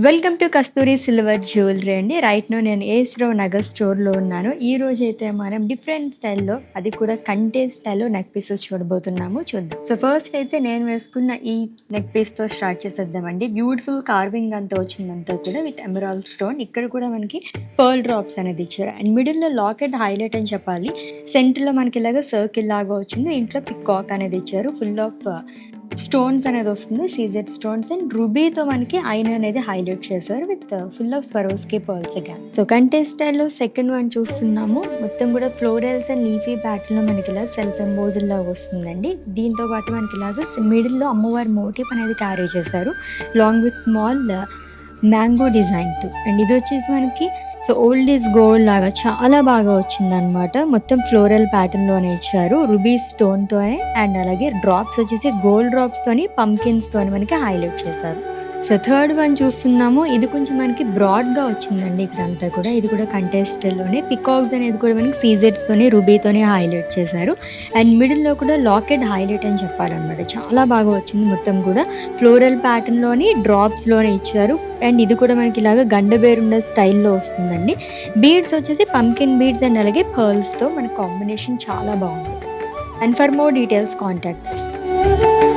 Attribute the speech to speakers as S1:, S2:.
S1: Welcome to Kasturi silver jewellery అండి. Right now నేను ఏస్‌రావు నగర్ స్టోర్‌లో ఉన్నాను. ఈరోజైతే మనం డిఫరెంట్ స్టైల్‌లో అది కూడా కంటే స్టైల్‌లో నెక్ పీసెస్ చూడబోతున్నాము. చూద్దాం. సో ఫస్ట్ అయితే నేను వేసుకున్న ఈ నెక్ పీస్‌తో స్టార్ట్ చేసేద్దామండి. బ్యూటిఫుల్ కార్వింగ్ అంతా వచ్చిందంతా కూడా విత్ ఎమరాల్డ్ స్టోన్. ఇక్కడ కూడా మనకి పర్ల్ డ్రాప్స్ అనేది ఇచ్చారు. అండ్ మిడిల్‌లో లాకెట్ హైలైట్ అని చెప్పాలి. సెంటర్‌లో మనకి ఇలాగ సర్కిల్ లాగా వచ్చింది. ఇంట్లో పికాక్ అనేది ఇచ్చారు. ఫుల్ ఆఫ్ స్టోన్స్ అనేది వస్తుంది. సీజెడ్ స్టోన్స్ అండ్ రూబీతో మనకి ఐన్ అనేది హైలైట్ చేశారు with full of Swarovski pearls again. So కంటే స్టైల్లో సెకండ్ వన్ చూస్తున్నాము. మొత్తం కూడా ఫ్లోరల్స్ అండ్ లీఫీ ప్యాటర్న్ లో మనకి ఇలా సెల్ఫ్ ఎంబోజల్ లాగా వస్తుందండి. దీంతో పాటు మనకి ఇలాగ మిడిల్ లో అమ్మవారి మోటివ్ అనేది క్యారీ చేశారు long with small mango design తో. అండ్ ఇది వచ్చేసి మనకి సో ఓల్డ్ ఈజ్ గోల్డ్ లాగా చాలా బాగా వచ్చిందనమాట. మొత్తం ఫ్లోరల్ ప్యాటర్న్లోనే ఇచ్చారు రుబీ స్టోన్తోనే. అండ్ అలాగే డ్రాప్స్ వచ్చేసి గోల్డ్ డ్రాప్స్తోని పంకిన్స్తోని మనకి హైలైట్ చేశారు. సో థర్డ్ వన్ చూస్తున్నాము. ఇది కొంచెం మనకి బ్రాడ్గా వచ్చిందండి ఇక్కడంతా కూడా. ఇది కూడా కంటెస్టల్లోనే పికాక్స్ అనేది కూడా మనకి సీజెడ్స్తోని రూబీతోనే హైలైట్ చేశారు. అండ్ మిడిల్లో కూడా లాకెట్ హైలైట్ అని చెప్పాలన్నమాట. చాలా బాగా వచ్చింది మొత్తం కూడా. ఫ్లోరల్ ప్యాటర్న్లోని డ్రాప్స్లోనే ఇచ్చారు. అండ్ ఇది కూడా మనకి ఇలాగ గండబేరుండ స్టైల్లో వస్తుందండి. బీడ్స్ వచ్చేసి పంకిన్ బీడ్స్ అండ్ అలాగే పర్ల్స్తో మన కాంబినేషన్ చాలా బాగుంది. And for more details contact us.